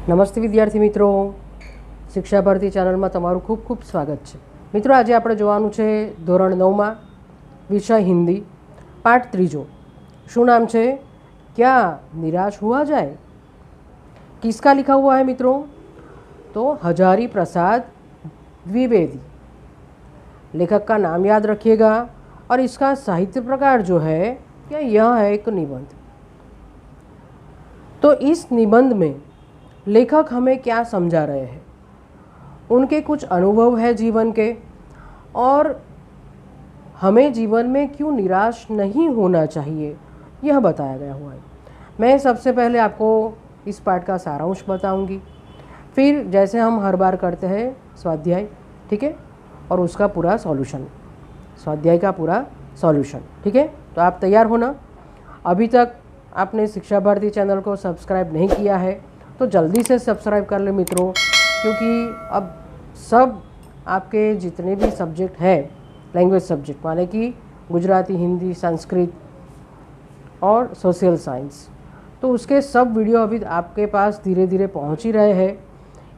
નમસ્તે વિદ્યાર્થી મિત્રો, શિક્ષા ભારતી ચેનલમાં તમારું ખૂબ ખૂબ સ્વાગત છે। મિત્રો, આજે આપણે જોવાનું છે ધોરણ 9માં વિષય હિન્દી, પાઠ 3। શું નામ છે? क्या निराश हुआ जाए। किसका लिखा हुआ है मित्रों? तो हजारी प्रसाद द्विवेदी। लेखक का नाम याद रखिएगा और इसका साहित्य प्रकार जो है यह है एक निबंध। तो इस निबंध में लेखक हमें क्या समझा रहे हैं, उनके कुछ अनुभव है जीवन के, और हमें जीवन में क्यों निराश नहीं होना चाहिए यह बताया गया हुआ है। मैं सबसे पहले आपको इस पाठ का सारांश बताऊंगी, फिर जैसे हम हर बार करते हैं स्वाध्याय, ठीक है, और उसका पूरा सॉल्यूशन, स्वाध्याय का पूरा सॉल्यूशन, ठीक है। तो आप तैयार हो ना? अभी तक आपने शिक्षा भारती चैनल को सब्सक्राइब नहीं किया है तो जल्दी से सब्सक्राइब कर ले मित्रों, क्योंकि अब सब आपके जितने भी सब्जेक्ट है, लैंग्वेज सब्जेक्ट माने कि गुजराती, हिंदी, संस्कृत और सोशल साइंस, तो उसके सब वीडियो अभी आपके पास धीरे धीरे पहुंच ही रहे हैं।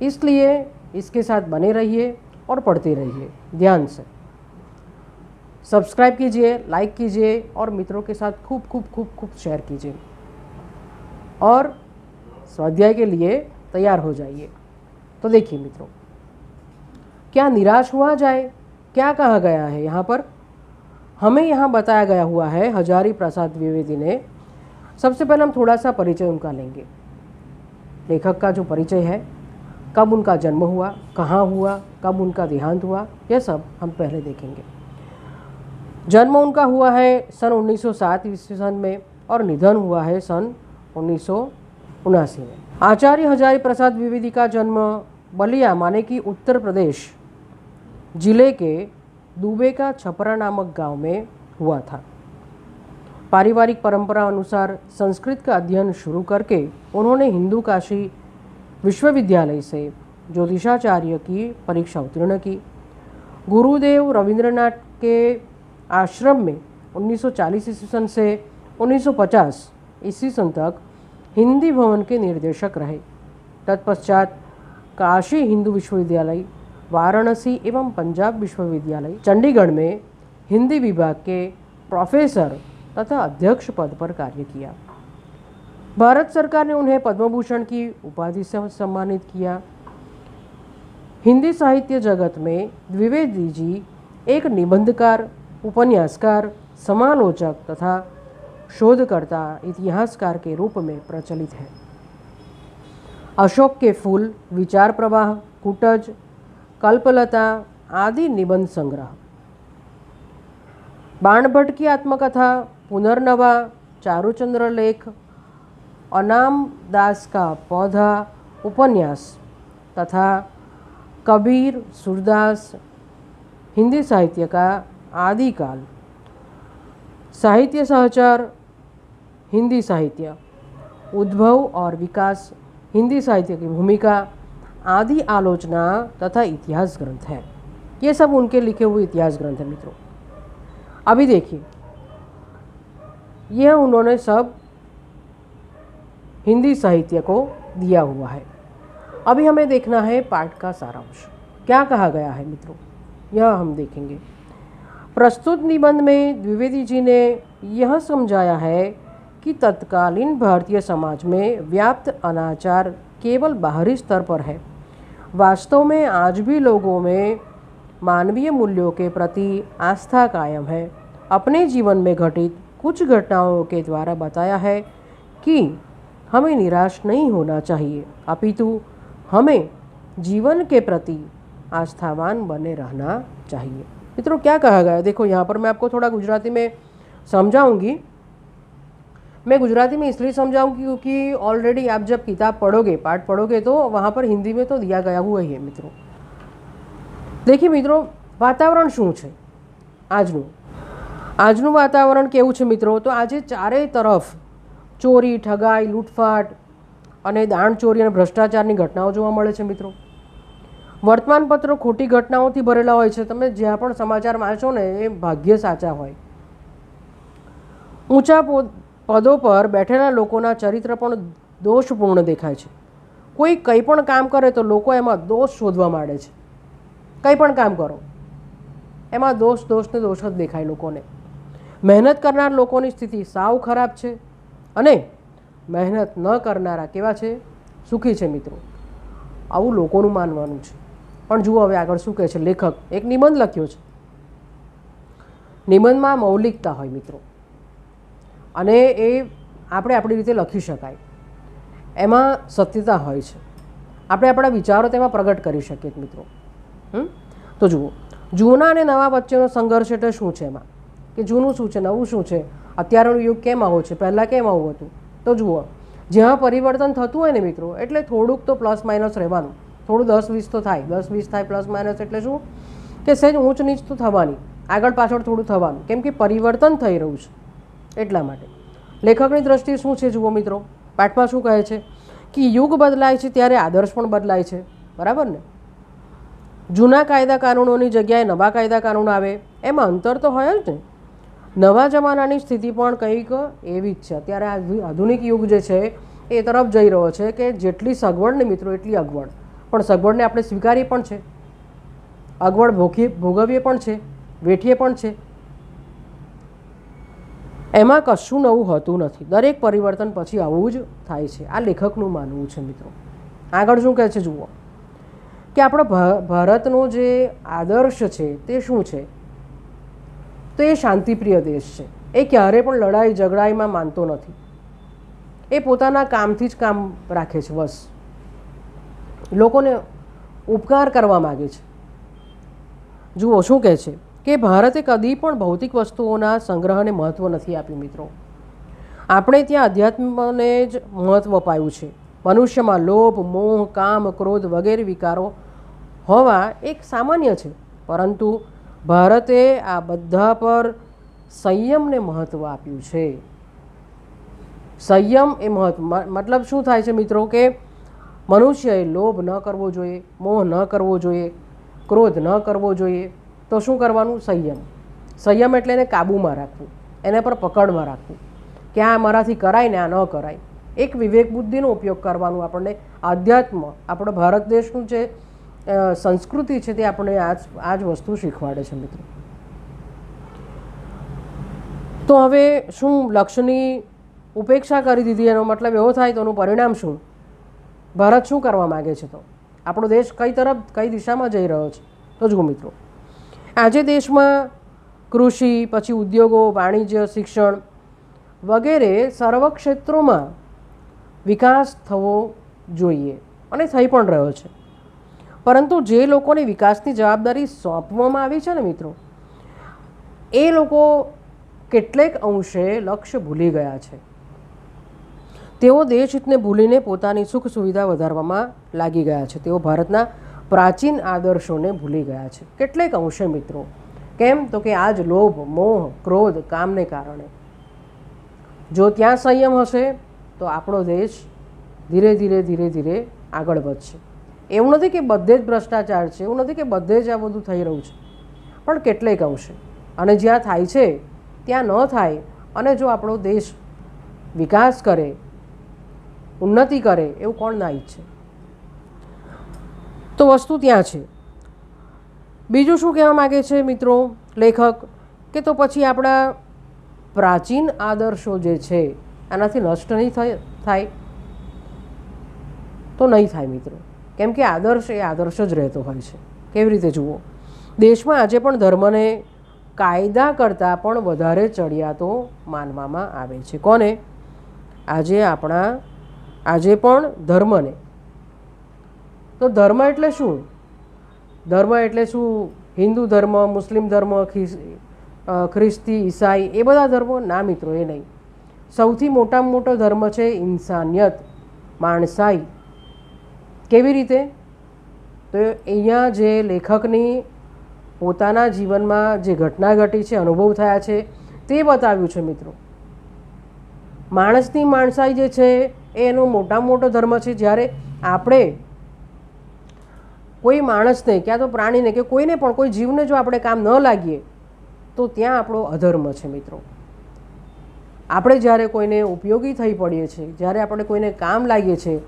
इसलिए इसके साथ बने रहिए और पढ़ते रहिए। ध्यान से सब्सक्राइब कीजिए, लाइक कीजिए और मित्रों के साथ खूब खूब खूब खूब शेयर कीजिए और स्वाध्याय के लिए तैयार हो जाइए। तो देखिए मित्रों, क्या निराश हुआ जाए, क्या कहा गया है यहाँ पर? हमें यहाँ बताया गया हुआ है हजारी प्रसाद द्विवेदी ने। सबसे पहले हम थोड़ा सा परिचय उनका लेंगे। लेखक का जो परिचय है, कब उनका जन्म हुआ, कहाँ हुआ, कब उनका देहांत हुआ, यह सब हम पहले देखेंगे। जन्म उनका हुआ है सन 1907 ईस्वी सन में और निधन हुआ है सन 1979 में। आचार्य हजारी प्रसाद द्विवेदी का जन्म बलिया माने कि उत्तर प्रदेश जिले के दुबे का छपरा नामक गांव में हुआ था। पारिवारिक परंपरा अनुसार संस्कृत का अध्ययन शुरू करके उन्होंने हिंदू काशी विश्वविद्यालय से ज्योतिषाचार्य की परीक्षा उत्तीर्ण की। गुरुदेव रविंद्रनाथ के आश्रम में 1940 ईस्वी सन से 1950 ईस्वी सन तक हिंदी भवन के निर्देशक रहे। तत्पश्चात काशी हिंदू विश्वविद्यालय, वाराणसी एवं पंजाब विश्वविद्यालय चंडीगढ़ में हिंदी विभाग के प्रोफेसर तथा अध्यक्ष पद पर कार्य किया। भारत सरकार ने उन्हें पद्म भूषण की उपाधि से सम्मानित किया। हिंदी साहित्य जगत में द्विवेदी जी एक निबंधकार, उपन्यासकार, समालोचक तथा शोधकर्ता, इतिहासकार के रूप में प्रचलित है। अशोक के फूल, विचार प्रवाह, कुटज, कल्पलता आदि निबंध संग्रह, बाणभट्ट की आत्मकथा, पुनर्नवा, चारुचंद्र लेख, अनाम दास का पौधा उपन्यास तथा कबीर, सूरदास, हिंदी साहित्य का आदिकाल, साहित्य सहचार, हिंदी साहित्य, उद्भव और विकास, हिंदी साहित्य की भूमिका आदि आलोचना तथा इतिहास ग्रंथ है। ये सब उनके लिखे हुए इतिहास ग्रंथ हैं मित्रों। अभी देखिए, यह उन्होंने सब हिंदी साहित्य को दिया हुआ है। अभी हमें देखना है पाठ का सारांश, क्या कहा गया है मित्रों, यह हम देखेंगे। प्रस्तुत निबंध में द्विवेदी जी ने यह समझाया है कि तत्कालीन भारतीय समाज में व्याप्त अनाचार केवल बाहरी स्तर पर है। वास्तव में आज भी लोगों में मानवीय मूल्यों के प्रति आस्था कायम है। अपने जीवन में घटित कुछ घटनाओं के द्वारा बताया है कि हमें निराश नहीं होना चाहिए, अपितु हमें जीवन के प्रति आस्थावान बने रहना चाहिए। मित्रों, क्या कहा गया है? देखो, यहाँ पर मैं आपको थोड़ा गुजराती में समझाऊंगी। मैं गुजराती में इसलिए समझाऊंगी क्योंकि ऑलरेडी आप जब किताब पढ़ोगे, पाठ पढ़ोगे, तो वहाँ पर हिंदी में तो दिया गया हुआ ही है मित्रों। देखिए मित्रों, वातावरण શું છે આજનું વાતાવરણ કેવું છે મિત્રો? તો આજે ચારે તરફ ચોરી, ઠગાઈ, લૂંટફાટ અને દાણચોરી અને ભ્રષ્ટાચારની ઘટનાઓ જોવા મળે છે મિત્રો। વર્તમાનપત્રો ખોટી ઘટનાઓથી ભરેલા હોય છે। તમે જ્યાં પણ સમાચાર વાંચો ને એ ભાગ્ય સાચા હોય। ઊંચા પદો પર બેઠેલા લોકોના ચરિત્ર પણ દોષપૂર્ણ દેખાય છે। કોઈ કંઈ પણ કામ કરે તો લોકો એમાં દોષ શોધવા માંડે છે. કંઈ પણ કામ કરો એમાં દોષને દોષ જ દેખાય લોકોને. મહેનત કરનાર લોકોની સ્થિતિ સાવ ખરાબ છે અને મહેનત ન કરનારા કેવા છે? સુખી છે મિત્રો. આવું લોકોનું માનવાનું છે. પણ જુઓ હવે આગળ શું કહે છે લેખક. એક નિબંધ લખ્યો છે. નિબંધમાં મૌલિકતા હોય મિત્રો, અને એ આપણે આપણી રીતે લખી શકાય. એમાં સત્યતા હોય છે. આપણે આપણા વિચારો તેમાં પ્રગટ કરી શકીએ મિત્રો. તો જુઓ, જૂના અને નવા વચ્ચેનો સંઘર્ષ એટલે શું છે એમાં, કે જૂનું શું છે, નવું શું છે, અત્યારનો યુગ કેમ આવો છે, પહેલાં કેમ આવું હતું. તો જુઓ, જ્યાં પરિવર્તન થતું હોય ને મિત્રો, એટલે થોડુંક તો પ્લસ માઇનસ રહેવાનું. થોડું 10-20 તો થાય. 10-20 થાય પ્લસ માઇનસ એટલે શું, કે સહેજ ઊંચ નીચ તો થવાની, આગળ પાછળ થોડું થવાનું, કેમ કે પરિવર્તન થઈ રહ્યું છે એટલા માટે. લેખકની દ્રષ્ટિએ શું છે જુઓ મિત્રો, પાઠમાં શું કહે છે કે યુગ બદલાય છે ત્યારે આદર્શ પણ બદલાય છે. બરાબર ને? જૂના કાયદા કાનૂનોની જગ્યાએ નવા કાયદા કાનૂન આવે, એમાં અંતર તો હોય જ ને. નવા જમાનાની સ્થિતિ પણ કંઈક એવી જ છે. અત્યારે આ આધુનિક યુગ જે છે એ તરફ જઈ રહ્યો છે કે જેટલી સગવડ ને મિત્રો એટલી અગવડ. પણ સગવડને આપણે સ્વીકારીએ પણ છે, અગવડ ભોગવીએ પણ છે, વેઠીએ પણ છે. એમાં કશું નવું હોતું નથી. દરેક પરિવર્તન પછી આવું જ થાય છે. આ લેખકનું માનવું છે મિત્રો. આગળ શું કહે છે જુઓ, કે આપણો ભારતનો જે આદર્શ છે તે શું છે, તો એ શાંતિપ્રિય દેશ છે. એ ક્યારે પણ લડાઈ ઝઘડાઈમાં માનતો નથી. એ પોતાના કામથી જ કામ રાખે છે. બસ લોકોને ઉપકાર કરવા માગે છે. જુઓ શું કહે છે કે ભારતે કદી પણ ભૌતિક વસ્તુઓના સંગ્રહને મહત્ત્વ નથી આપ્યું મિત્રો. આપણે ત્યાં અધ્યાત્મને જ મહત્ત્વ અપાયું છે. મનુષ્યમાં લોભ, મોહ, કામ, ક્રોધ વગેરે વિકારો હોવા એક સામાન્ય છે, પરંતુ ભારતે આ બધા પર સંયમને મહત્ત્વ આપ્યું છે. સંયમ એ મતલબ શું થાય છે મિત્રો, કે મનુષ્યએ લોભ ન કરવો જોઈએ, મોહ ન કરવો જોઈએ, ક્રોધ ન કરવો જોઈએ. તો શું કરવાનું? સંયમ. સંયમ એટલે એને કાબૂમાં રાખવું, એને પર પકડમાં રાખવું, કે આ મારાથી કરાય ને આ ન કરાય. એક વિવેક બુદ્ધિનો ઉપયોગ કરવાનું. આપણને આધ્યાત્મ, આપણો ભારત દેશનું જે સંસ્કૃતિ છે તે આપણને આ જ વસ્તુ શીખવાડે છે મિત્રો. તો હવે શું લક્ષ્યની ઉપેક્ષા કરી દીધી, એનો મતલબ એવો થાય તો એનું પરિણામ શું? ભારત શું કરવા માગે છે? તો આપણો દેશ કઈ તરફ, કઈ દિશામાં જઈ રહ્યો છે? તો જુઓ મિત્રો, આજે દેશમાં કૃષિ, પછી ઉદ્યોગો, વાણિજ્ય, શિક્ષણ વગેરે સર્વ ક્ષેત્રોમાં વિકાસ થવો જોઈએ અને થઈ પણ રહ્યો છે. પરંતુ જે લોકોને વિકાસની જવાબદારી સોંપવામાં આવી છે ને મિત્રો, એ લોકો કેટલેક અંશે લક્ષ્ય ભૂલી ગયા છે. તેઓ દેશ હિતને ભૂલીને પોતાની સુખ સુવિધા વધારવામાં લાગી ગયા છે. તેઓ ભારતના પ્રાચીન આદર્શોને ભૂલી ગયા છે કેટલેક અંશે મિત્રો. કેમ? તો કે આ જ લોભ, મોહ, ક્રોધ, કામને કારણે. જો ત્યાં સંયમ હશે તો આપણો દેશ ધીરે ધીરે ધીરે ધીરે આગળ વધશે. એવું નથી કે બધે જ ભ્રષ્ટાચાર છે, એવું નથી કે બધે જ આ બધું થઈ રહ્યું છે, પણ કેટલેક અંશે. અને જ્યાં થાય છે ત્યાં ન થાય, અને જો આપણો દેશ વિકાસ કરે, ઉન્નતિ કરે, એવું કોણ ના ઈચ્છે? તો વસ્તુ ત્યાં છે. બીજું શું કહેવા માગે છે મિત્રો લેખક, કે તો પછી આપણા પ્રાચીન આદર્શો જે છે આનાથી નષ્ટ નહીં થાય. તો નહીં થાય મિત્રો, કેમ કે આદર્શ એ આદર્શ જ રહેતો હોય છે. કેવી રીતે જુઓ, દેશમાં આજે પણ ધર્મને કાયદા કરતાં પણ વધારે ચડિયાતો માનવામાં આવે છે. કોને? આજે પણ ધર્મને. તો ધર્મ એટલે શું? ધર્મ એટલે શું? હિન્દુ ધર્મ, મુસ્લિમ ધર્મ, ખ્રિસ્તી, ઈસાઈ, એ બધા ધર્મો? ના મિત્રો, એ નહીં. સૌથી મોટામાં મોટો ધર્મ છે ઇન્સાનિયત, માણસાઈ. કેવી રીતે? તો અહીંયા જે લેખકની પોતાના જીવનમાં જે ઘટના ઘટી છે, અનુભવ થયા છે, તે બતાવ્યું છે મિત્રો. માણસની માણસાઈ જે છે એ એનો મોટામાં મોટો ધર્મ છે. જ્યારે આપણે કોઈ માણસને, ક્યાં તો પ્રાણીને, કે કોઈને પણ, કોઈ જીવને જો આપણે કામ ન લાગીએ તો ત્યાં આપણો અધર્મ છે મિત્રો. આપણે જ્યારે કોઈને ઉપયોગી થઈ પડીએ છીએ, જ્યારે આપણે કોઈને કામ લાગીએ છીએ,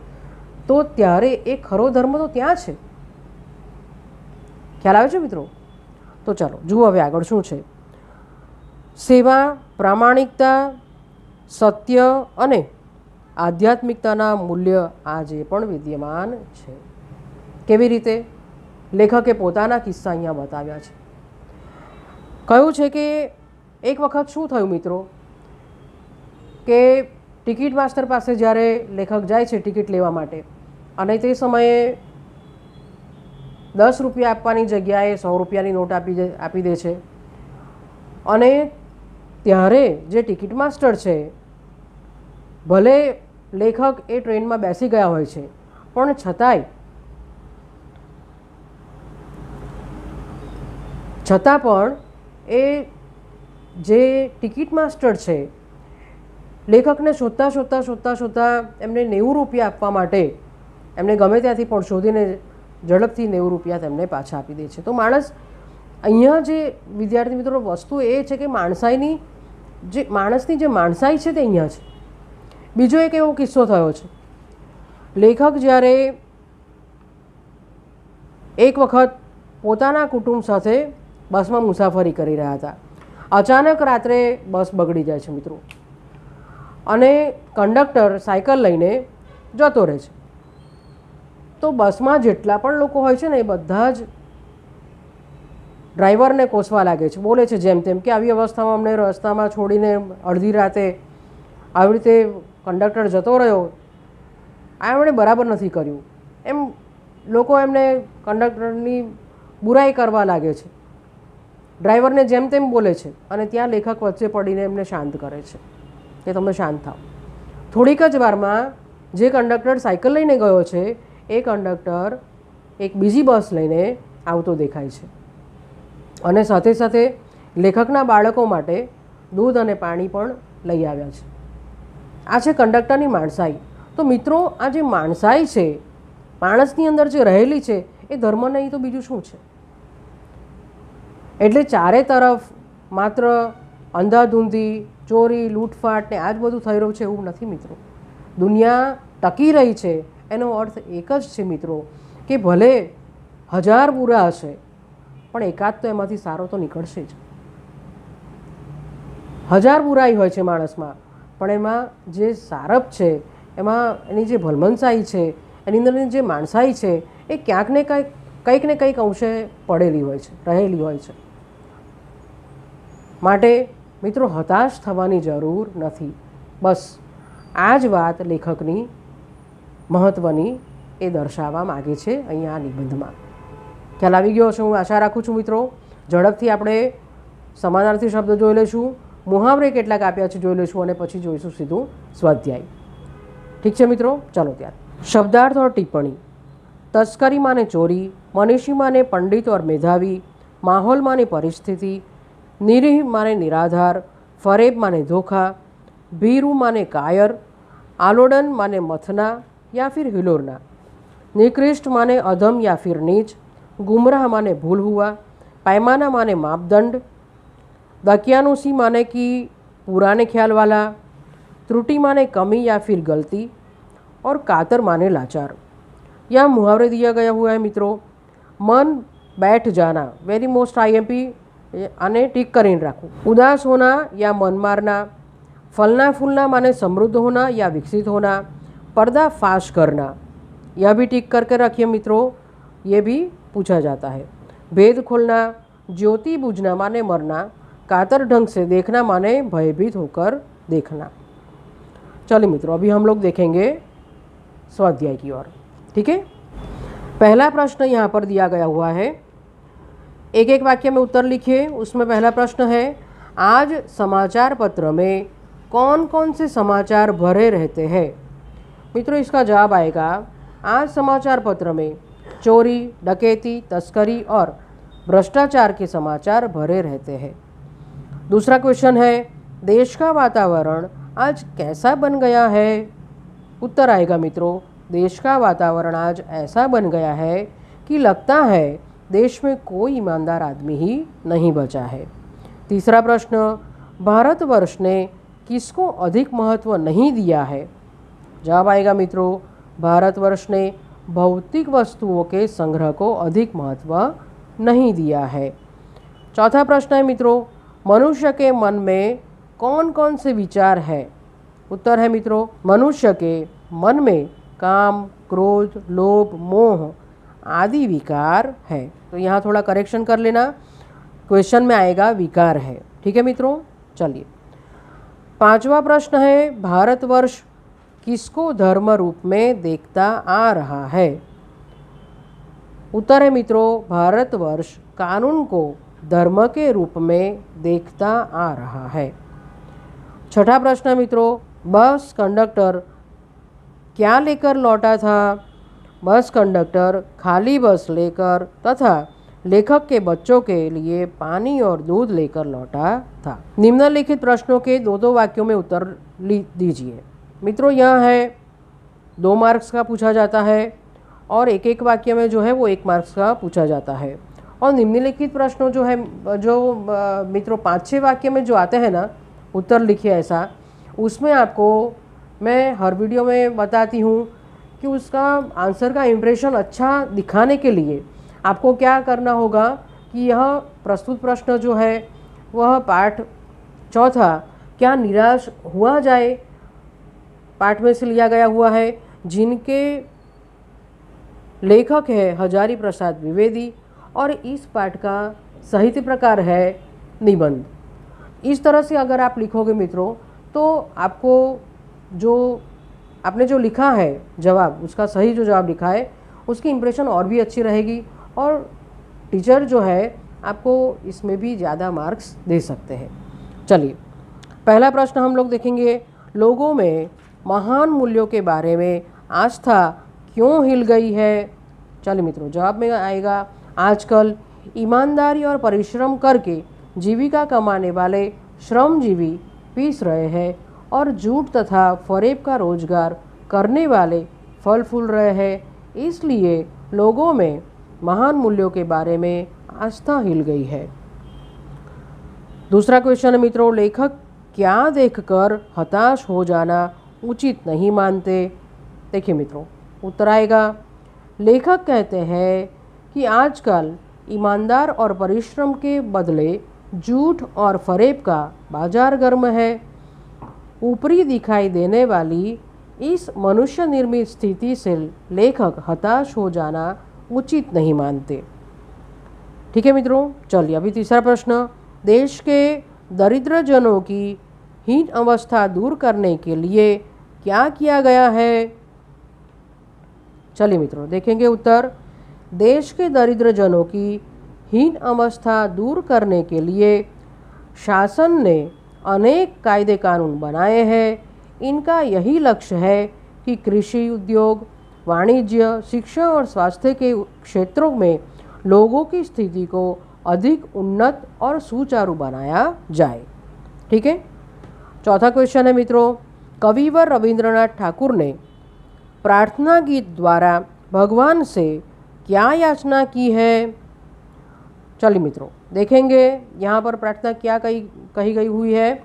તો ત્યારે એ ખરો ધર્મ તો ત્યાં છે. ખ્યાલ આવે છે મિત્રો? તો ચાલો જુઓ હવે આગળ શું છે. સેવા, પ્રામાણિકતા, સત્ય અને આધ્યાત્મિકતાના મૂલ્ય આજે પણ વિદ્યમાન છે. કેવી રીતે? લેખકે પોતાના કિસ્સા અહીંયા બતાવ્યા છે. કહ્યું છે કે એક વખત શું થયું મિત્રો કે ટિકિટ માસ્ટર પાસે જ્યારે લેખક જાય છે ટિકિટ લેવા માટે, અને તે સમયે 10 રૂપિયા આપવાની જગ્યાએ 100 રૂપિયાની નોટ આપી દે છે. અને ત્યારે જે ટિકિટ માસ્ટર છે, ભલે લેખક એ ટ્રેનમાં બેસી ગયા હોય છે, પણ છતાં પણ એ જે ટિકિટ માસ્ટર છે લેખકને શોધતા એમને 90 રૂપિયા આપવા માટે એમને ગમે ત્યાંથી પણ શોધીને ઝડપથી 90 રૂપિયા તેમને પાછા આપી દે છે. તો માણસ અહીંયા જે વિદ્યાર્થી મિત્રો વસ્તુ એ છે કે માણસાઈની જે માણસાઈ છે તે અહીંયા છે. બીજો એક એવો કિસ્સો થયો છે. લેખક જ્યારે એક વખત પોતાના કુટુંબ સાથે બસમાં મુસાફરી કરી રહ્યા હતા. અચાનક રાત્રે બસ બગડી જાય છે મિત્રો, અને કંડક્ટર સાયકલ લઈને જતો રહે છે. તો બસમાં જેટલા પણ લોકો હોય છે ને એ બધા જ ડ્રાઈવરને કોસવા લાગે છે, બોલે છે જેમ તેમ કે આવી અવસ્થામાં અમને રસ્તામાં છોડીને અડધી રાતે આવી રીતે કંડક્ટર જતો રહ્યો, આ એમણે બરાબર નથી કર્યું, એમ લોકો એમને કંડક્ટરની બુરાઈ કરવા લાગે છે, ડ્રાઈવરને જેમ તેમ બોલે છે. અને ત્યાં લેખક વચ્ચે પડીને એમને શાંત કરે છે કે તમે શાંત થાઓ. થોડીક જ વારમાં જે કંડક્ટર સાયકલ લઈને ગયો છે એ કંડક્ટર એક બીજી બસ લઈને આવતો દેખાય છે, અને સાથે સાથે લેખકના બાળકો માટે દૂધ અને પાણી પણ લઈ આવ્યા છે. આ છે કંડક્ટરની માણસાઈ. તો મિત્રો આ જે માણસાઈ છે, માણસની અંદર જે રહેલી છે, એ ધર્મ નહીં તો બીજું શું છે? એટલે ચારે તરફ માત્ર અંધાધૂંધી, ચોરી, લૂંટફાટ ને આ જ બધું થઈ રહ્યું છે એવું નથી મિત્રો. દુનિયા ટકી રહી છે એનો અર્થ એક જ છે મિત્રો કે ભલે 1000 બુરા હશે પણ એકાદ તો એમાંથી સારો તો નીકળશે જ. 1000 બુરાઈ હોય છે માણસમાં, પણ એમાં જે સારપ છે, એમાં એની જે ભલમનસાઈ છે, એની અંદરની જે માણસાઈ છે, એ ક્યાંક ને કંઈક ને કંઈક અંશે પડેલી હોય છે, રહેલી હોય છે. માટે મિત્રો હતાશ થવાની જરૂર નથી. બસ આ જ વાત લેખકની મહત્ત્વની એ દર્શાવવા માગે છે અહીંયા આ નિબંધમાં. ખ્યાલ આવી ગયો છે હું આશા રાખું છું મિત્રો. ઝડપથી આપણે સમાનાર્થી શબ્દ જોઈ લઈશું, મુહાવરે કેટલાક આપ્યા છે જોઈ લઈશું, અને પછી જોઈશું સીધું સ્વાધ્યાય. ઠીક છે મિત્રો, ચાલો ત્યાર. शब्दार्थ और टिप्पणी। तस्करी माने चोरी, मनीषी माने पंडित और मेधावी, माहौल माने परिस्थिति, निरीह माने निराधार, फरेब माने धोखा, भीरू माने कायर, आलोडन माने मथना या फिर हिलोरना, निकृष्ट माने अधम या फिर नीच, गुमराह माने भूल हुआ, पैमाना माने मापदंड, दकियानुसी माने कि पुराने ख्याल वाला, त्रुटि माने कमी या फिर गलती, और कातर माने लाचार। यहाँ मुहावरे दिया गया हुआ है मित्रों। मन बैठ जाना, वेरी मोस्ट IMP आने टिक करीने राखो। उदास होना या मन मारना, फलना फूलना माने समृद्ध होना या विकसित होना, पर्दा फाश करना, यह भी टिक करके रखिए मित्रों, ये भी पूछा जाता है। भेद खोलना, ज्योति बुझना माने मरना, कातर ढंग से देखना माने भयभीत होकर देखना। चलिए मित्रों, अभी हम लोग देखेंगे स्वाध्याय की ओर। ठीक है, पहला प्रश्न यहाँ पर दिया गया हुआ है, एक एक वाक्य में उत्तर लिखिए। उसमें पहला प्रश्न है, आज समाचार पत्र में कौन कौन से समाचार भरे रहते हैं। मित्रों इसका जवाब आएगा, आज समाचार पत्र में चोरी, डकैती, तस्करी और भ्रष्टाचार के समाचार भरे रहते हैं। दूसरा क्वेश्चन है, देश का वातावरण आज कैसा बन गया है। उत्तर आएगा मित्रों, देश का वातावरण आज ऐसा बन गया है कि लगता है देश में कोई ईमानदार आदमी ही नहीं बचा है। तीसरा प्रश्न, भारतवर्ष ने किसको अधिक महत्व नहीं दिया है। जवाब आएगा मित्रों, भारतवर्ष ने भौतिक वस्तुओं के संग्रह को अधिक महत्व नहीं दिया है। चौथा प्रश्न है मित्रों, मनुष्य के मन में कौन कौन से विचार है? उत्तर है मित्रों, मनुष्य के मन में काम, क्रोध, लोभ, मोह आदि विकार है। तो यहाँ थोड़ा करेक्शन कर लेना, क्वेश्चन में आएगा विकार है। ठीक है मित्रों, चलिए पांचवा प्रश्न है, भारतवर्ष किसको धर्म रूप में देखता आ रहा है? उत्तर है मित्रों, भारतवर्ष कानून को धर्म के रूप में देखता आ रहा है। छठा प्रश्न है मित्रों, बस कंडक्टर क्या लेकर लौटा था? बस कंडक्टर खाली बस लेकर तथा लेखक के बच्चों के लिए पानी और दूध लेकर लौटा था। निम्नलिखित प्रश्नों के दो दो वाक्यों में उत्तर दीजिए। मित्रों यह है 2 मार्क्स का पूछा जाता है और एक एक वाक्य में जो है वो 1 मार्क्स का पूछा जाता है। और निम्नलिखित प्रश्नों जो है मित्रों 5-6 वाक्य में जो आते हैं ना, उत्तर लिखिए ऐसा, उसमें आपको मैं हर वीडियो में बताती हूँ कि उसका आंसर का इम्प्रेशन अच्छा दिखाने के लिए आपको क्या करना होगा कि यह प्रस्तुत प्रश्न जो है वह पाठ चौथा क्या निराश हुआ जाए पाठ में से लिया गया हुआ है, जिनके लेखक है हजारी प्रसाद द्विवेदी और इस पाठ का साहित्य प्रकार है निबंध। इस तरह से अगर आप लिखोगे मित्रों तो आपको जो आपने जो लिखा है जवाब, उसका सही जो जवाब लिखा है उसकी इम्प्रेशन और भी अच्छी रहेगी और टीचर जो है आपको इसमें भी ज़्यादा मार्क्स दे सकते हैं। चलिए पहला प्रश्न हम लोग देखेंगे, लोगों में महान मूल्यों के बारे में आस्था क्यों हिल गई है? चलिए मित्रों जवाब में आएगा, आजकल ईमानदारी और परिश्रम करके जीविका कमाने वाले श्रमजीवी पीस रहे हैं और झूठ तथा फरेब का रोजगार करने वाले फल फूल रहे हैं, इसलिए लोगों में महान मूल्यों के बारे में आस्था हिल गई है। दूसरा क्वेश्चन है मित्रों, लेखक क्या देखकर हताश हो जाना उचित नहीं मानते? देखिए मित्रों उत्तर आएगा, लेखक कहते हैं कि आजकल ईमानदार और परिश्रम के बदले झूठ और फरेब का बाजार गर्म है। ऊपरी दिखाई देने वाली इस मनुष्य निर्मित स्थिति से लेखक हताश हो जाना उचित नहीं मानते। ठीक है मित्रों, चलिए अभी तीसरा प्रश्न, देश के दरिद्र जनों की हीन अवस्था दूर करने के लिए क्या किया गया है? चलिए मित्रों देखेंगे उत्तर, देश के दरिद्र जनों की हीन अवस्था दूर करने के लिए शासन ने अनेक कायदे कानून बनाए हैं। इनका यही लक्ष्य है कि कृषि, उद्योग, वाणिज्य, शिक्षा और स्वास्थ्य के क्षेत्रों में लोगों की स्थिति को अधिक उन्नत और सुचारू बनाया जाए। ठीक है, चौथा क्वेश्चन है मित्रों, कविवर रविंद्रनाथ ठाकुर ने प्रार्थना गीत द्वारा भगवान से क्या याचना की है? चलिए मित्रों देखेंगे यहाँ पर प्रार्थना क्या कही गई हुई है।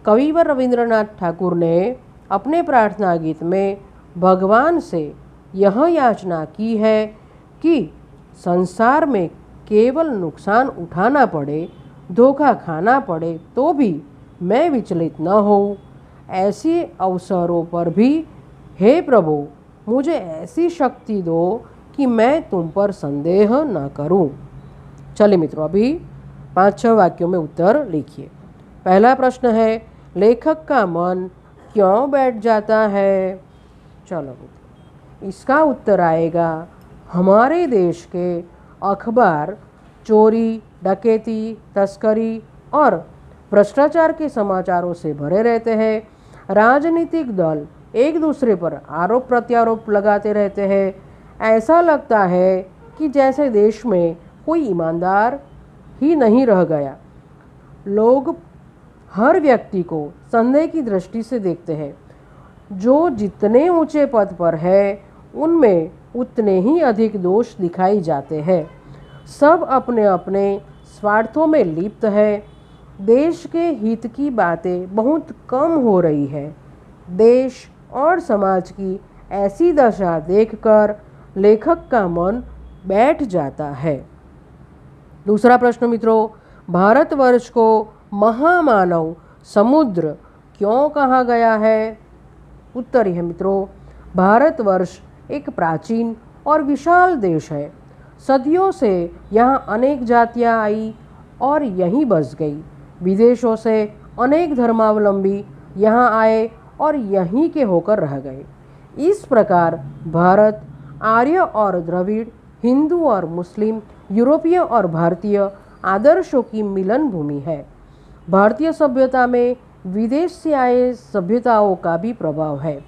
कविवर रविंद्रनाथ ठाकुर ने अपने प्रार्थना गीत में भगवान से यह याचना की है कि संसार में केवल नुकसान उठाना पड़े, धोखा खाना पड़े तो भी मैं विचलित न हो। ऐसे अवसरों पर भी हे प्रभु मुझे ऐसी शक्ति दो कि मैं तुम पर संदेह न करूं। चलिए मित्रों अभी 5-6 वाक्यों में उत्तर लिखिए। पहला प्रश्न है, लेखक का मन क्यों बैठ जाता है? चलो मित्रों इसका उत्तर आएगा, हमारे देश के अखबार चोरी, डकैती, तस्करी और भ्रष्टाचार के समाचारों से भरे रहते हैं। राजनीतिक दल एक दूसरे पर आरोप प्रत्यारोप लगाते रहते हैं। ऐसा लगता है कि जैसे देश में कोई ईमानदार ही नहीं रह गया। लोग हर व्यक्ति को संदेह की दृष्टि से देखते हैं। जो जितने ऊंचे पद पर है उनमें उतने ही अधिक दोष दिखाई जाते हैं। सब अपने अपने स्वार्थों में लिप्त है। देश के हित की बातें बहुत कम हो रही है। देश और समाज की ऐसी दशा देखकर लेखक का मन बैठ जाता है। दूसरा प्रश्न मित्रों, भारतवर्ष को महामानव समुद्र क्यों कहा गया है? उत्तर है मित्रों, भारतवर्ष एक प्राचीन और विशाल देश है। सदियों से यहाँ अनेक जातियाँ आई और यहीं बस गई। विदेशों से अनेक धर्मावलंबी यहाँ आए और यहीं के होकर रह गए। इस प्रकार भारत आर्य और द्रविड़, हिंदू और मुस्लिम, यूरोपीय और भारतीय आदर्शों की मिलन भूमि है। भारतीय सभ्यता में विदेश से आए सभ्यताओं का भी प्रभाव है।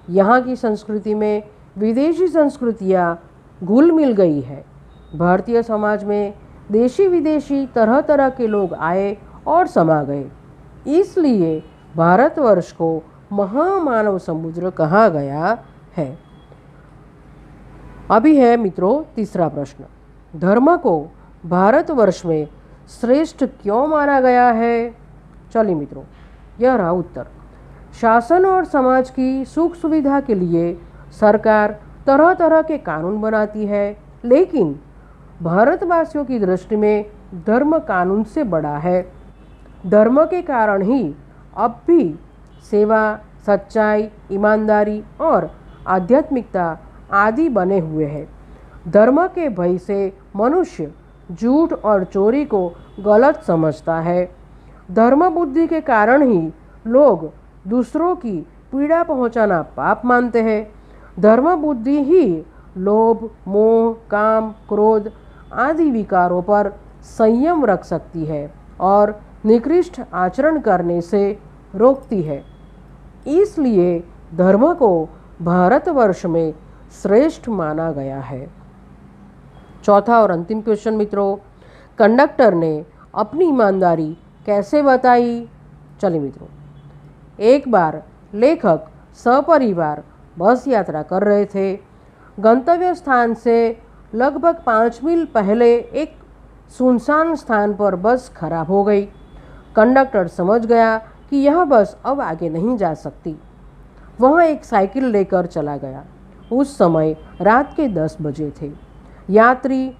यहाँ की संस्कृति में विदेशी संस्कृतियाँ घुल मिल गई है। भारतीय समाज में देशी विदेशी तरह तरह के लोग आए और समा गए। इसलिए भारतवर्ष को महामानव समुद्र कहा गया है। अभी है मित्रों तीसरा प्रश्न, धर्म को भारतवर्ष में श्रेष्ठ क्यों माना गया है? चलिए मित्रों, यह रहा उत्तर। शासन और समाज की सुख सुविधा के लिए सरकार तरह तरह के कानून बनाती है, लेकिन भारतवासियों की दृष्टि में धर्म कानून से बड़ा है। धर्म के कारण ही अब भी सेवा, सच्चाई, ईमानदारी और आध्यात्मिकता आदि बने हुए हैं। धर्म के भय से मनुष्य झूठ और चोरी को गलत समझता है। धर्म बुद्धि के कारण ही लोग दूसरों की पीड़ा पहुंचाना पाप मानते हैं। धर्म बुद्धि ही लोभ, मोह, काम, क्रोध आदि विकारों पर संयम रख सकती है और निकृष्ट आचरण करने से रोकती है। इसलिए धर्म को भारतवर्ष में श्रेष्ठ माना गया है। चौथा और अंतिम क्वेश्चन मित्रों, कंडक्टर ने अपनी ईमानदारी कैसे बताई? चलिए मित्रों, एक बार लेखक सपरिवार बस यात्रा कर रहे थे। गंतव्य स्थान से लगभग 5 मील पहले एक सुनसान स्थान पर बस खराब हो गई। कंडक्टर समझ गया कि यह बस अब आगे नहीं जा सकती। वह एक साइकिल लेकर चला गया। उस समय रात के 10 बजे थे। यात्री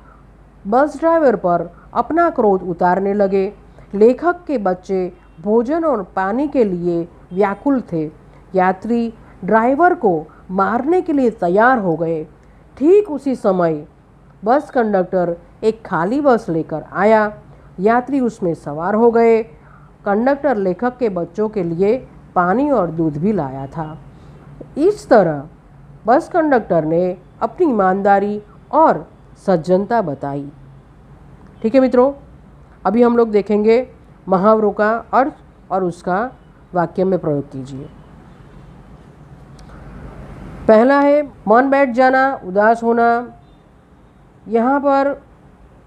बस ड्राइवर पर अपना क्रोध उतारने लगे। लेखक के बच्चे भोजन और पानी के लिए व्याकुल थे। यात्री ड्राइवर को मारने के लिए तैयार हो गए। ठीक उसी समय बस कंडक्टर एक खाली बस लेकर आया। यात्री उसमें सवार हो गए। कंडक्टर लेखक के बच्चों के लिए पानी और दूध भी लाया था। इस तरह बस कंडक्टर ने अपनी ईमानदारी और सज्जनता बताई। ठीक है मित्रों, अभी हम लोग देखेंगे मुहावरों का अर्थ और उसका वाक्य में प्रयोग कीजिए। पहला है मन बैठ जाना, उदास होना। यहाँ पर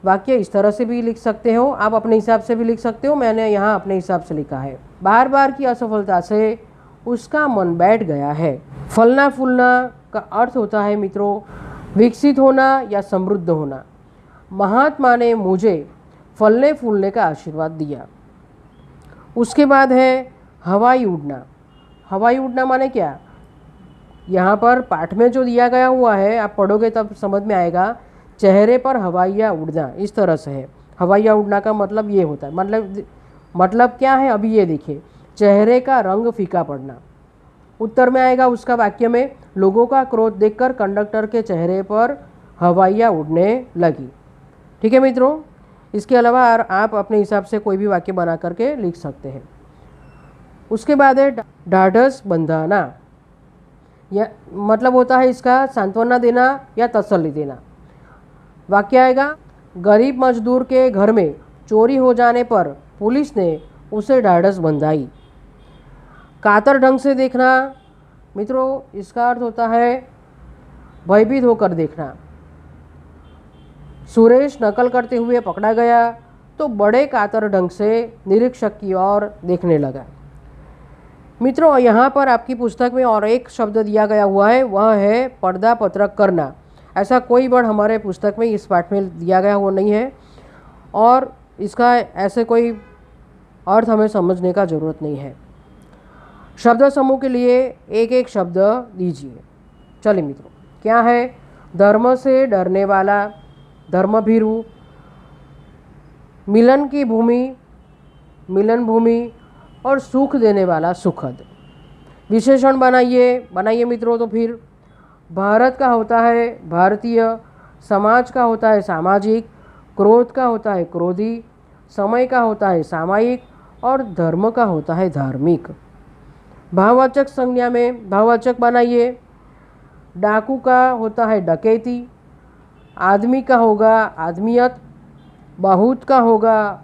वाक्य इस तरह से भी लिख सकते हो, आप अपने हिसाब से भी लिख सकते हो। मैंने यहाँ अपने हिसाब से लिखा है। बार बार की असफलता से उसका मन बैठ गया है। फलना फूलना का अर्थ होता है मित्रों विकसित होना या समृद्ध होना। महात्मा ने मुझे फलने फूलने का आशीर्वाद दिया। उसके बाद है हवाई उड़ना। हवाई उड़ना माने क्या? यहाँ पर पाठ में जो दिया गया हुआ है, आप पढ़ोगे तब समझ में आएगा। चेहरे पर हवाइयाँ उड़ना, इस तरह से है। हवाइयाँ उड़ना का मतलब ये होता है। मतलब क्या है? अभी ये देखिए, चेहरे का रंग फीका पड़ना। उत्तर में आएगा उसका वाक्य में, लोगों का क्रोध देखकर कंडक्टर के चेहरे पर हवाइयाँ उड़ने लगी। ठीक है मित्रों, इसके अलावा आप अपने हिसाब से कोई भी वाक्य बना करके लिख सकते हैं। उसके बाद है ढाढ़स बंधाना। यह मतलब होता है इसका सांत्वना देना या तसल्ली देना। वाक्य आएगा, गरीब मजदूर के घर में चोरी हो जाने पर पुलिस ने उसे ढाढ़स बंधाई। कातर ढंग से देखना मित्रों, इसका अर्थ होता है भयभीत होकर देखना। सुरेश नकल करते हुए पकड़ा गया तो बड़े कातर ढंग से निरीक्षक की ओर देखने लगा। मित्रों, यहाँ पर आपकी पुस्तक में और एक शब्द दिया गया हुआ है, वह है पर्दा पत्रक करना। ऐसा कोई वर्ड हमारे पुस्तक में इस पाठ में दिया गया हुआ नहीं है और इसका ऐसे कोई अर्थ हमें समझने का ज़रूरत नहीं है। शब्द समूह के लिए एक एक शब्द दीजिए। चलिए मित्रों, क्या है? धर्म से डरने वाला, धर्मभीरु, मिलन की भूमि, मिलन भूमि, और सुख देने वाला, सुखद। विशेषण बनाइए मित्रों। तो फिर भारत का होता है भारतीय, समाज का होता है सामाजिक, क्रोध का होता है क्रोधी, समय का होता है सामयिक, और धर्म का होता है धार्मिक। भाववाचक संज्ञा में भाववाचक बनाइए। डाकू का होता है डकैती, आदमी का होगा आदमियत, बहुत का होगा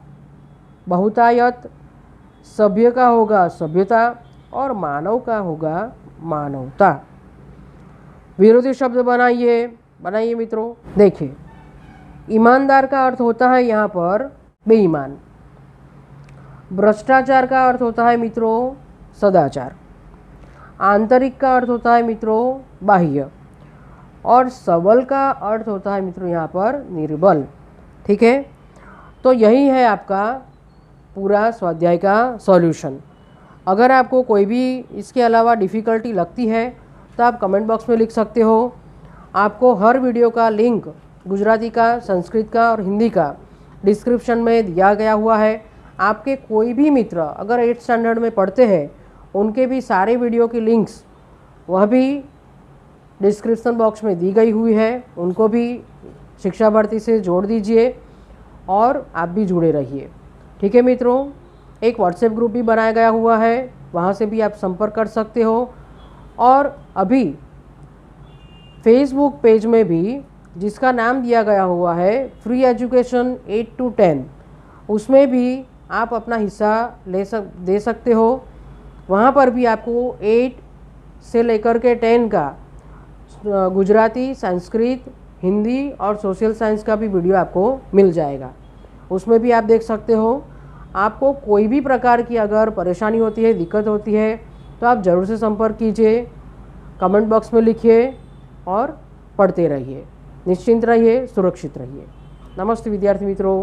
बहुतायत, सभ्य का होगा सभ्यता, और मानव का होगा मानवता। विरोधी शब्द बनाइए मित्रों। देखिए, ईमानदार का अर्थ होता है यहाँ पर बेईमान, भ्रष्टाचार का अर्थ होता है मित्रों सदाचार, आंतरिक का अर्थ होता है मित्रों बाह्य, और सबल का अर्थ होता है मित्रों यहाँ पर निर्बल। ठीक है, तो यही है आपका पूरा स्वाध्याय का सॉल्यूशन। अगर आपको कोई भी इसके अलावा डिफ़िकल्टी लगती है तो आप कमेंट बॉक्स में लिख सकते हो। आपको हर वीडियो का लिंक गुजराती का, संस्कृत का और हिंदी का डिस्क्रिप्शन में दिया गया हुआ है। आपके कोई भी मित्र अगर 8th स्टैंडर्ड में पढ़ते हैं, उनके भी सारे वीडियो की लिंक्स वह भी डिस्क्रिप्शन बॉक्स में दी गई हुई है। उनको भी शिक्षा भारती से जोड़ दीजिए और आप भी जुड़े रहिए। ठीक है मित्रों, एक व्हाट्सएप ग्रुप भी बनाया गया हुआ है, वहाँ से भी आप संपर्क कर सकते हो। और अभी फेसबुक पेज में भी, जिसका नाम दिया गया हुआ है फ्री एजुकेशन 8 to 10, उसमें भी आप अपना हिस्सा दे सकते हो। वहाँ पर भी आपको 8 से लेकर के 10 का गुजराती, संस्कृत, हिंदी और सोशल साइंस का भी वीडियो आपको मिल जाएगा। उसमें भी आप देख सकते हो। आपको कोई भी प्रकार की अगर परेशानी होती है, दिक्कत होती है, तो आप ज़रूर से संपर्क कीजिए, कमेंट बॉक्स में लिखिए और पढ़ते रहिए। निश्चिंत रहिए, सुरक्षित रहिए। नमस्ते विद्यार्थी मित्रों।